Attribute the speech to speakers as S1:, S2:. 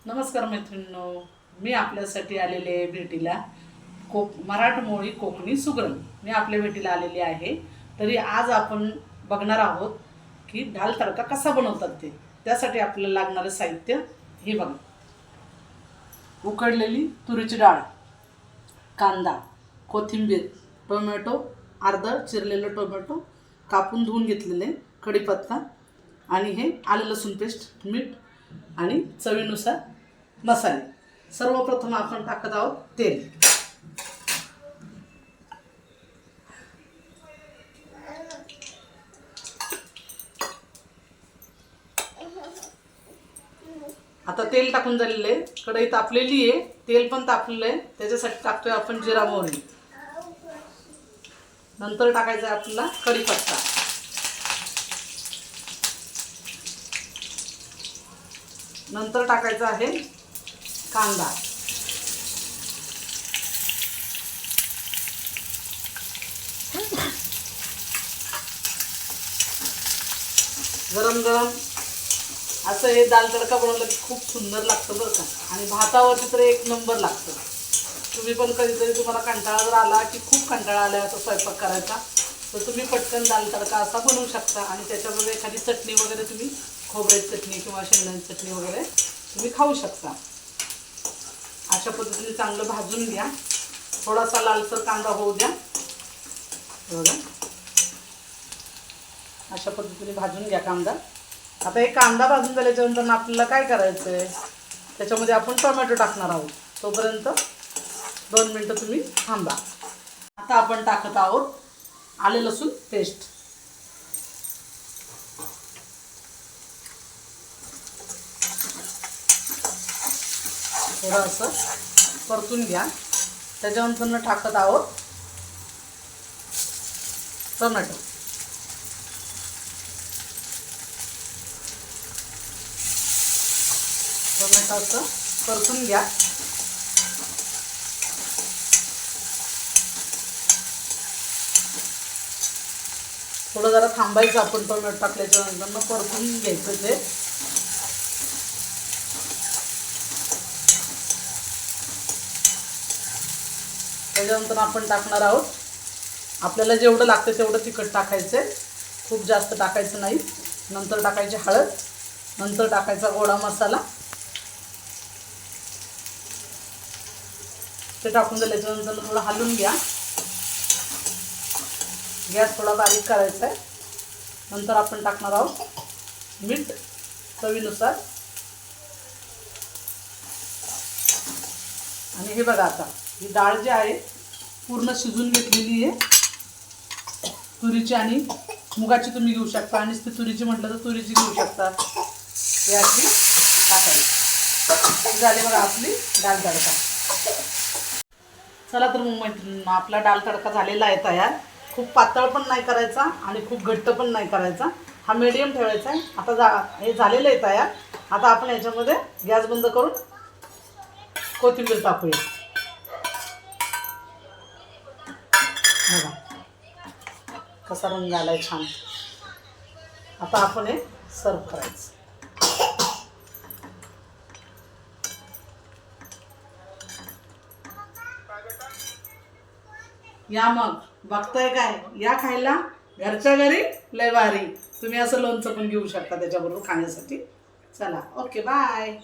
S1: नमस्कार मैत्रिणींनो, मी आपल्यासाठी आलेले आहे भेटीला. मराठमोळी कोकणी सुगरण मी आपल्या भेटीला आलेली आहे. तरी आज आपण बघणार आहोत की डाळ तडका कसा बनवतात ते. त्यासाठी आपल्याला लागणारे साहित्य हे बघा. उकडलेली तुरीची डाळ, कांदा, कोथिंबीर, टोमॅटो, अर्धा चिरलेलं टोमॅटो कापून धुवून घेतलेले, कढीपत्ता आणि हे आलं लसूण पेस्ट, मीठ आणि चवीनुसार मसाले. सर्वप्रथम आपण टाकत आहोत तेल. आता तेल टाकून झालेलं आहे, कढई तापलेली आहे, तेल पण तापलेलं आहे. त्याच्यासाठी टाकतोय आपण जिरा मोहरी. नंतर टाकायचा आहे आपला कढीपत्ता. नंतर टाकायचा आहे कांदा. गरम गरम असं हे दाल तडका बनवलं की खूप सुंदर लागतं बरं का. आणि भातावरती तर एक नंबर लागतं. तुम्ही पण कधीतरी तुम्हाला कंटाळा जर आला की खूप कंटाळा आला तर स्वयंपाक करायचा, तर तुम्ही पटकन दाल तडका असा बनवू शकता. आणि त्याच्याबरोबर एखादी चटणी वगैरे, तुम्ही खोबऱ्याची चटणी किंवा शेंगदाण्याची चटणी वगैरे तुम्ही खाऊ शकता. अशा पद्धतीने चांगलं भाजून घ्या. थोडासा लालसर कांदा होऊ द्या. बघा, अशा पद्धतीने भाजून घ्या कांदा. आता हे कांदा भाजून झाल्याच्यानंतर आपल्याला काय करायचं आहे, त्याच्यामध्ये आपण टोमॅटो टाकणार आहोत. तोपर्यंत 2 मिनटं तुम्ही थांबा. आता आपण टाकत आहोत आले लसूण पेस्ट. थोडं असं परतून घ्या. त्याच्यानंतर टाकत आहोत टोमॅटो. टोमॅटो असं परतून घ्या. थोडं जरा थांबायचं आपण. टोमॅटो टाकल्याच्या नंतर परतून घ्यायचं ते. त्याच्यानंतर आपण टाकणार आहोत, आपल्याला जेवढं लागतं तेवढं तिखट टाकायचं, खूप जास्त टाकायचं नाही. नंतर टाकायची हळद. नंतर टाकायचा गोडा मसाला. ते टाकून झाल्याच्यानंतर थोडं हलवून घ्या. गॅस थोडा बारीक करायचा आहे. नंतर आपण टाकणार आहोत मीठ चवीनुसार. आणि हे बघा, आता ही डाळ जी आहे पूर्ण शिजून घेतलेली आहे. तुरीची आणि मुगाची तुम्ही घेऊ शकता, आणि ती तुरीची म्हटलं तर तुरीची घेऊ शकता. ही अशी टाकायची. झाली बघा आपली डाळ तडका. चला तर मग मैत्रिणींनो, आपला डाळ तडका झालेला आहे तयार. खूप पातळ पण नाही करायचा आणि खूप घट्ट पण नाही करायचा, हा मीडियम ठेवायचा आहे. आता हे झालेलं आहे तयार. आता आपण याच्यामध्ये गॅस बंद करून कोथिंबीर टाकूया. बघा कसा रंग आलाय छान. आता आपण हे सर्व करायचं. या मग, बघताय काय, या खायला. घरच्या घरी लय भारी. तुम्ही असं लोणचं पण घेऊ शकता त्याच्याबरोबर खाण्यासाठी. चला, ओके, बाय.